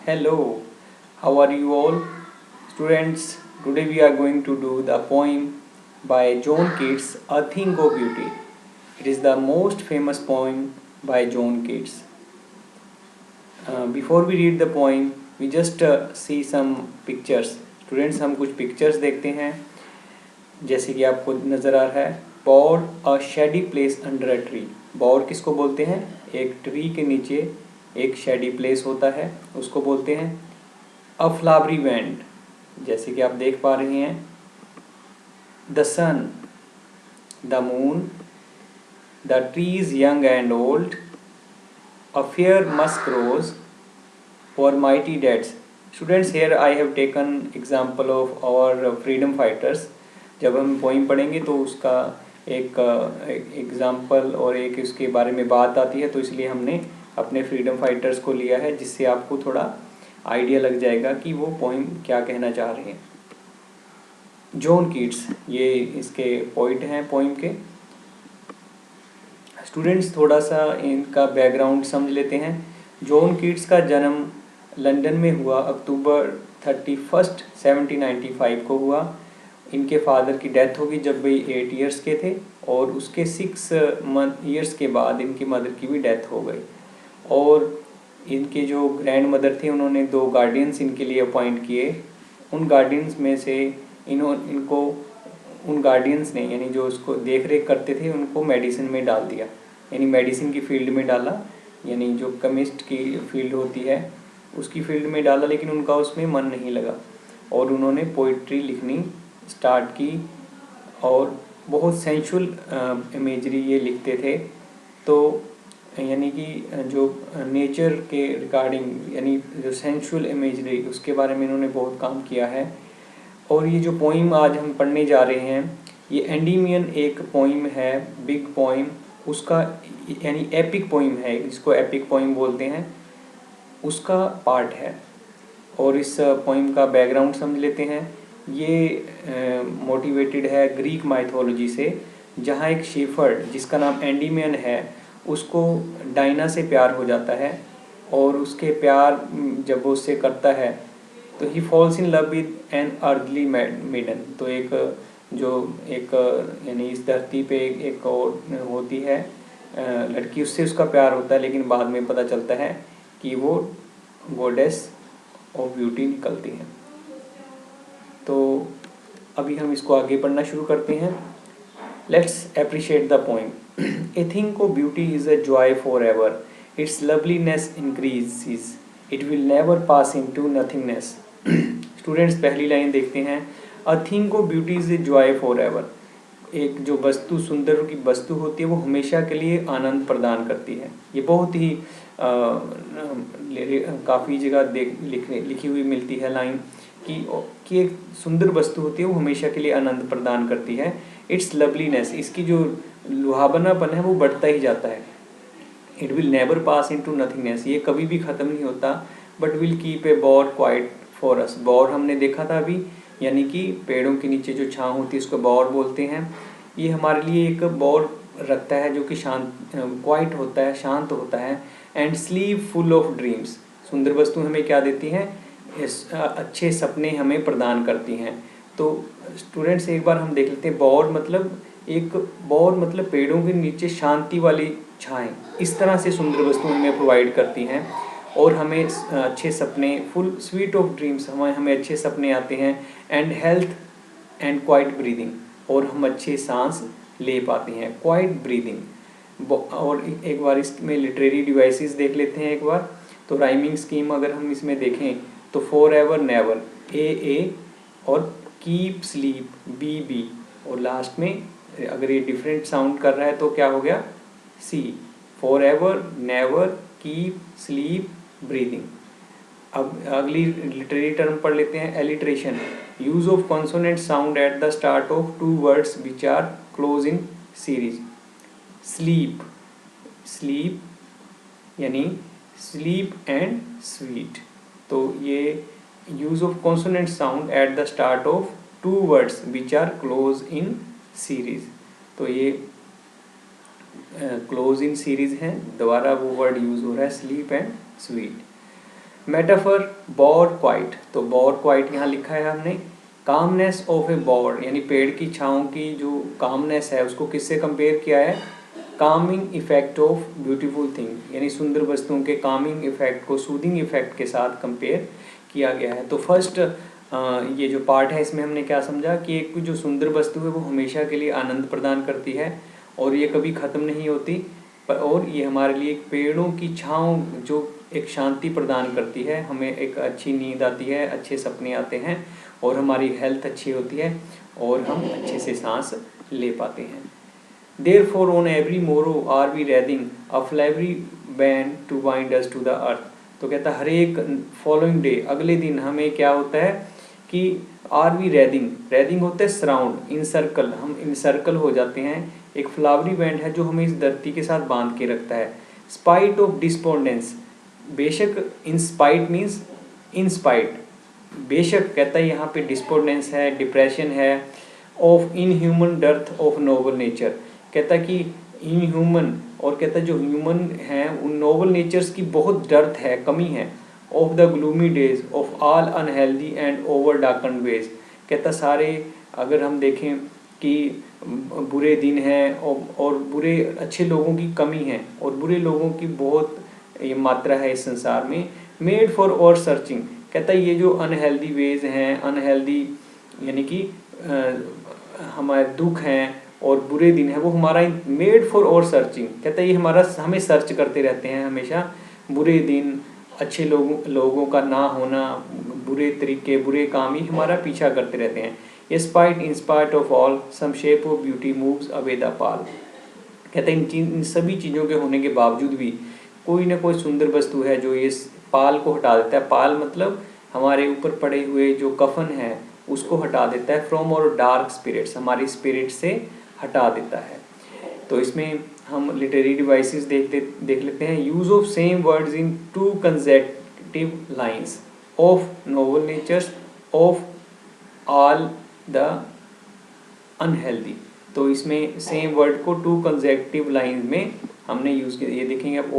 Hello, how are you all? Students, today we are going to do the poem by John Keats, A Thing of Beauty. It is the most famous poem by John Keats. Before we read the poem, we just see some pictures. Students, हम कुछ pictures देखते हैं जैसे कि आपको नज़र आ रहा है bower a shady place under a tree. Bower किसको बोलते हैं? एक ट्री के नीचे एक शेडी प्लेस होता है, उसको बोलते हैं। अ फ्लावरी वैंड, जैसे कि आप देख पा रहे हैं। The sun, the moon, the trees young and old, a fair musk rose और mighty deeds. Students, here I have taken example of our freedom fighters. जब हम पोइम पढ़ेंगे तो उसका एक एग्जाम्पल और एक उसके बारे में बात आती है, तो इसलिए हमने अपने फ्रीडम फाइटर्स को लिया है, जिससे आपको थोड़ा आइडिया लग जाएगा कि वो पोइम क्या कहना चाह रहे हैं। जॉन कीट्स ये इसके पोइट हैं पोइम के। स्टूडेंट्स, थोड़ा सा इनका बैकग्राउंड समझ लेते हैं। जॉन कीट्स का जन्म लंदन में हुआ, अक्टूबर 31 1795 को हुआ। इनके फादर की डेथ होगी जब वे 8 ईयर्स के थे, और उसके 6 ईयर्स के बाद इनकी मदर की भी डेथ हो गई। और इनके जो ग्रैंड मदर थे, उन्होंने 2 गार्डियंस इनके लिए अपॉइंट किए। उन गार्डियंस में से इनको उन गार्डियंस ने, यानी जो उसको देख रेख करते थे, उनको मेडिसिन में डाल दिया, यानी मेडिसिन की फील्ड में डाला, यानी जो केमिस्ट की फील्ड होती है उसकी फील्ड में डाला, लेकिन उनका उसमें मन नहीं लगा और उन्होंने पोइट्री लिखनी स्टार्ट की। और बहुत सेंशुअल इमेजरी ये लिखते थे। तो यानी कि जो नेचर के रिगार्डिंग, यानी जो सेंशुअल इमेजरी, उसके बारे में इन्होंने बहुत काम किया है। और ये जो पोइम आज हम पढ़ने जा रहे हैं, ये एंडीमियन एक पोइम है, बिग पोइम, उसका यानी एपिक पोइम है, जिसको एपिक पोइम बोलते हैं, उसका पार्ट है। और इस पोइम का बैकग्राउंड समझ लेते हैं। ये मोटिवेटेड है ग्रीक माइथोलॉजी से, जहाँ एक शेफर्ड जिसका नाम एंडीमियन है, उसको डायना से प्यार हो जाता है। और उसके प्यार जब वो उससे करता है तो ही falls in love with an earthly maiden. तो एक यानी इस धरती पे एक और होती है लड़की, उससे उसका प्यार होता है, लेकिन बाद में पता चलता है कि वो गॉडेस ऑफ ब्यूटी निकलती है। तो अभी हम इसको आगे पढ़ना शुरू करते हैं। Let's appreciate the poem. A thing of beauty is a joy forever, its loveliness increases, it will never pass into nothingness. Students, पहली लाइन देखते हैं। A thing of beauty is a joy forever. एक जो वस्तु, सुंदर की वस्तु होती है, वो हमेशा के लिए आनंद प्रदान करती है। ये बहुत ही काफ़ी जगह लिखी हुई मिलती है लाइन कि एक सुंदर वस्तु होती है, वो हमेशा के लिए आनंद प्रदान करती है। इट्स लवलीनेस, इसकी जो लुभावनापन है वो बढ़ता ही जाता है। It will never pass into nothingness, ये कभी भी ख़त्म नहीं होता। But will keep a bower quiet for us. Bower हमने देखा था अभी, यानी कि पेड़ों के नीचे जो छाँव होती है उसको बॉर बोलते हैं। ये हमारे लिए एक बॉर रखता है जो कि शांत, क्वाइट होता है, शांत होता है। And sleep full of dreams, सुंदर वस्तु हमें क्या देती हैं? अच्छे सपने हमें प्रदान करती हैं। तो स्टूडेंट्स, एक बार हम देख लेते हैं। बॉर मतलब पेड़ों के नीचे शांति वाली छाएं, इस तरह से सुंदर वस्तु हमें प्रोवाइड करती हैं और हमें अच्छे सपने, फुल स्वीट ऑफ ड्रीम्स, हमें अच्छे सपने आते हैं। And health and quite breathing, और हम अच्छे सांस ले पाते हैं, क्वाइट ब्रीदिंग। और एक बार इसमें लिटरेरी डिवाइसेस देख लेते हैं एक बार। तो राइमिंग स्कीम अगर हम इसमें देखें तो फॉर एवर नेवर, ए और कीप स्लीप, बी, और लास्ट में अगर ये डिफरेंट साउंड कर रहा है तो क्या हो गया? See. For ever, never, keep, sleep, breathing. अब अगली लिटरेरी टर्म पढ़ लेते हैं, alliteration. Use of consonant sound at the start of 2 words which are close in series. Sleep यानी स्लीप एंड स्वीट। तो ये use of consonant sound at the start of 2 words which are close in series. तो ये close in series है, दोबारा वो word use हो रहा है, sleep and sweet. Metaphor bore quite, तो बोर क्वाइट यहाँ लिखा है हमने। कामनेस ऑफ ए बोर यानी पेड़ की छाँव की जो कामनेस है उसको किससे कंपेयर किया है, Kameng effect of beautiful thing यानी सुंदर वस्तुओं के कामिंग इफेक्ट को सूदिंग इफेक्ट के साथ कंपेयर किया गया है। तो फर्स्ट ये जो पार्ट है इसमें हमने क्या समझा कि एक जो सुंदर वस्तु है वो हमेशा के लिए आनंद प्रदान करती है और ये कभी ख़त्म नहीं होती, पर और ये हमारे लिए एक पेड़ों की छाँव जो एक शांति प्रदान करती है, हमें एक अच्छी नींद आती है, अच्छे सपने आते हैं और हमारी हेल्थ अच्छी होती है और हम अच्छे से सांस ले पाते हैं। Therefore on every morrow are we raising a flowery band to bind us to the earth। तो कहता है हर एक फॉलोइंग डे अगले दिन हमें क्या होता है कि आर वी रेदिंग होता है सराउंड इन सर्कल, हम इन सर्कल हो जाते हैं, एक फ्लावरी बैंड है जो हमें इस धरती के साथ बांध के रखता है। स्पाइट ऑफ डिस्पोंडेंस, बेशक in spite means in spite, बेशक कहता है यहाँ पे डिस्पोंडेंस है, डिप्रेशन है, of in human dearth of noble nature, कहता है कि इन ह्यूमन और कहता है जो ह्यूमन हैं उन नोबल नेचर्स की बहुत डर्थ है, कमी है। Of the gloomy days of all unhealthy and over darken ways, कहता सारे अगर हम देखें कि बुरे दिन हैं और बुरे अच्छे लोगों की कमी है और बुरे लोगों की बहुत ये मात्रा है इस संसार में। मेड फॉर और सर्चिंग, कहता है ये जो अनहेल्दी वेज हैं, अनहेल्दी यानी कि हमारे दुख हैं और बुरे दिन है वो हमारा मेड फॉर और सर्चिंग, कहता है ये हमारा हमें सर्च करते रहते हैं हमेशा, बुरे दिन, अच्छे लोगों का ना होना, बुरे तरीके, बुरे काम ही हमारा पीछा करते रहते हैं। In spite of all some shape of beauty moves away the pall, कहते हैं इन सभी चीज़ों के होने के बावजूद भी कोई ना कोई सुंदर वस्तु है जो ये पाल को हटा देता है। पाल मतलब हमारे ऊपर पड़े हुए जो कफन है उसको हटा देता है, फ्रॉम और डार्क स्पिरिट्स, हमारी स्पिरिट से हटा देता है। तो इसमें हम लिटरेरी डिवाइसेस देख लेते हैं। Use of same words in two consecutive lines of noble natures of all the unhealthy, तो इसमें सेम वर्ड को टू कंसेक्यूटिव लाइन में हमने यूज किया, ये देखेंगे आप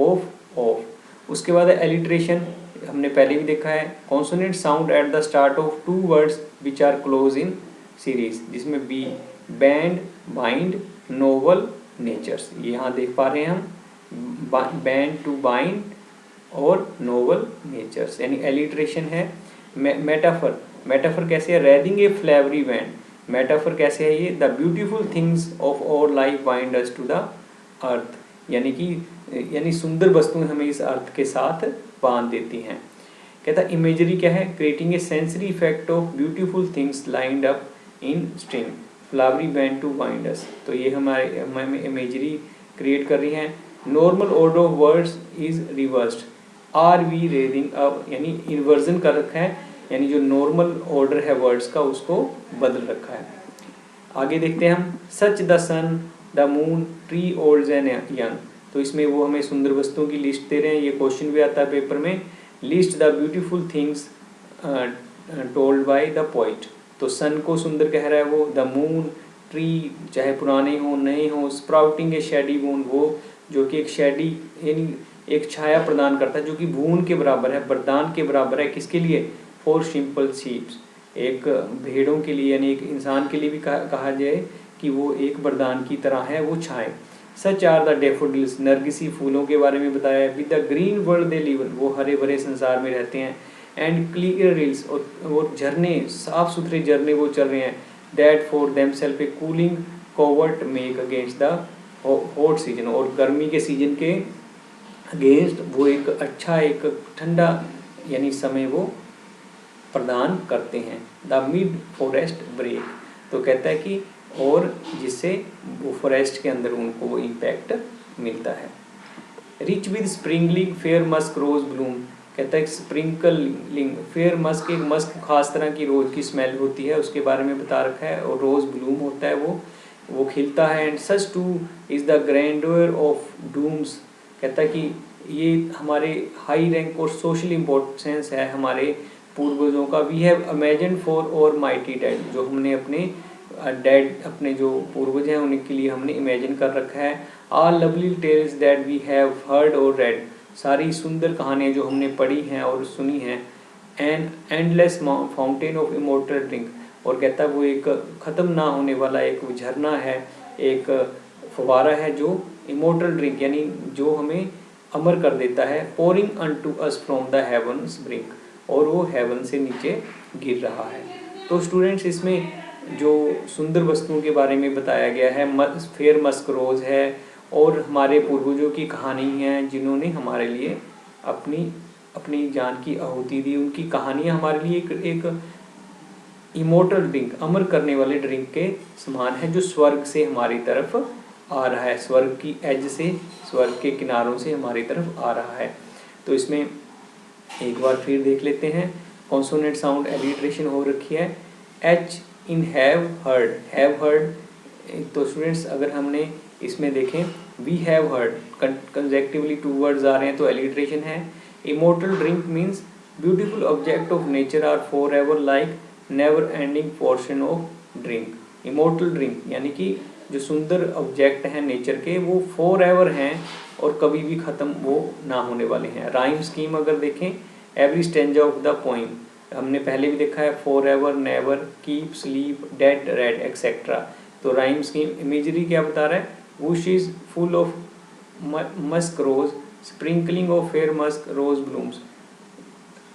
ऑफ। उसके बाद एलिट्रेशन हमने पहले भी देखा है, consonant sound at the start of two words which are close in series, जिसमें B band, bind, noble, natures, ये यहाँ देख पा रहे हैं हम, बैंड टू बाइंड और नोवल नेचर्स, यानी एलिट्रेशन है। मेटाफर कैसे है, रेदिंग ए फ्लेवरी बैंड, मेटाफर कैसे है ये, the beautiful things of our life bind us to the earth, यानी सुंदर वस्तुएं हमें इस अर्थ के साथ बांध देती हैं। कहता इमेजरी क्या है, creating a sensory effect of beautiful things lined up in string flowery band to bind us, तो ये हमें इमेजरी क्रिएट कर रही हैं। Normal order of words is reversed, are we reading up, यानी इन्वर्जन कर रखा है, यानी जो नॉर्मल ऑर्डर है वर्ड्स का उसको बदल रखा है। आगे देखते हैं हम, such the sun the moon tree old and young, तो इसमें वो हमें सुंदर वस्तुओं की लिस्ट दे रहे हैं, ये क्वेश्चन भी आता है पेपर में, list the beautiful things told by the poet, तो सन को सुंदर कह रहा है वो, द मून, ट्री चाहे पुराने हो नए हो, स्प्राउटिंग ए शेडी वून, वो जो कि एक शेडी यानी एक छाया प्रदान करता है जो कि वून के बराबर है, वरदान के बराबर है, किसके लिए, फॉर सिंपल शीप्स, एक भेड़ों के लिए, यानी एक इंसान के लिए भी कहा जाए कि वो एक वरदान की तरह है, वो छाए। सच आर द डेफोडिल्स, नरगिसी फूलों के बारे में बताया, with the green world they live, वो हरे भरे संसार में रहते हैं, एंड क्लियर रिल्स, और झरने, साफ सुथरे झरने वो चल रहे हैं, that for them self A cooling covert make against the hot season, और गर्मी के सीजन के अगेंस्ट वो एक अच्छा एक ठंडा यानी समय वो प्रदान करते हैं। द मिड फॉरेस्ट ब्रेक, तो कहता है कि और जिससे वो फॉरेस्ट के अंदर उनको वो इम्पैक्ट मिलता है। Rich with sprinkling fair musk rose bloom, कहता है स्प्रिंकलिंग फेयर मस्क, एक मस्क खास तरह की रोज की स्मेल होती है उसके बारे में बता रखा है, और रोज ब्लूम होता है वो खिलता है। And such too is the grandeur of dooms, कहता है कि ये हमारे हाई रैंक और सोशल इम्पोर्टेंस है हमारे पूर्वजों का। वी हैव इमेजिन फॉर और माइटी डेड, जो हमने अपने डेड अपने जो पूर्वज हैं उनके लिए हमने इमेजिन कर रखा है। All lovely tales that we have heard or read, सारी सुंदर कहानियाँ जो हमने पढ़ी हैं और सुनी हैं, an endless fountain of immortal drink, और कहता है वो एक ख़त्म ना होने वाला एक झरना है, एक फवारा है जो इमोर्टल ड्रिंक यानी जो हमें अमर कर देता है, pouring unto us from the heavens brink, और वो हेवन से नीचे गिर रहा है। तो स्टूडेंट्स इसमें जो सुंदर वस्तुओं के बारे में बताया गया है, फेयर मस्क रोज़ है और हमारे पूर्वजों की कहानी है जिन्होंने हमारे लिए अपनी जान की आहुति दी, उनकी कहानियाँ हमारे लिए एक इमोर्टल ड्रिंक, अमर करने वाले ड्रिंक के समान है जो स्वर्ग से हमारी तरफ आ रहा है, स्वर्ग की एज से, स्वर्ग के किनारों से हमारी तरफ आ रहा है। तो इसमें एक बार फिर देख लेते हैं, कॉन्सोनेंट साउंड एलिट्रेशन हो रखी है, एच इन हैव हर्ड। तो स्टूडेंट्स अगर हमने इसमें देखें, we have heard consecutively 2 words आ रहे हैं तो एलिट्रेशन है। Immortal drink means beautiful object of nature are forever like never ending portion of drink. Immortal drink यानी कि जो सुंदर ऑब्जेक्ट हैं नेचर के वो फॉर एवर हैं और कभी भी ख़त्म वो ना होने वाले हैं। राइम स्कीम अगर देखें, every stanza of the poem, हमने पहले भी देखा है, for ever, never, keep, sleep, dead, red etcetera. तो राइम स्कीम इमेजरी क्या बता रहा है, bush is full of musk rose, sprinkling of fair musk rose blooms.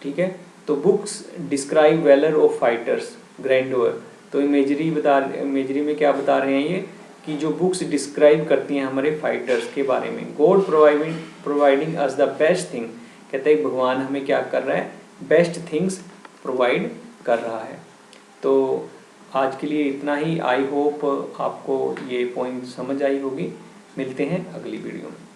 ठीक है, तो books describe valour of fighters grandeur. तो इमेजरी में क्या बता रहे हैं ये कि जो बुक्स डिस्क्राइब करती हैं हमारे फाइटर्स के बारे में। God providing us the best thing, कहते हैं भगवान हमें क्या कर रहा है, बेस्ट थिंग्स प्रोवाइड कर रहा है। तो आज के लिए इतना ही। आई होप आपको ये पॉइंट समझ आई होगी। मिलते हैं अगली वीडियो में।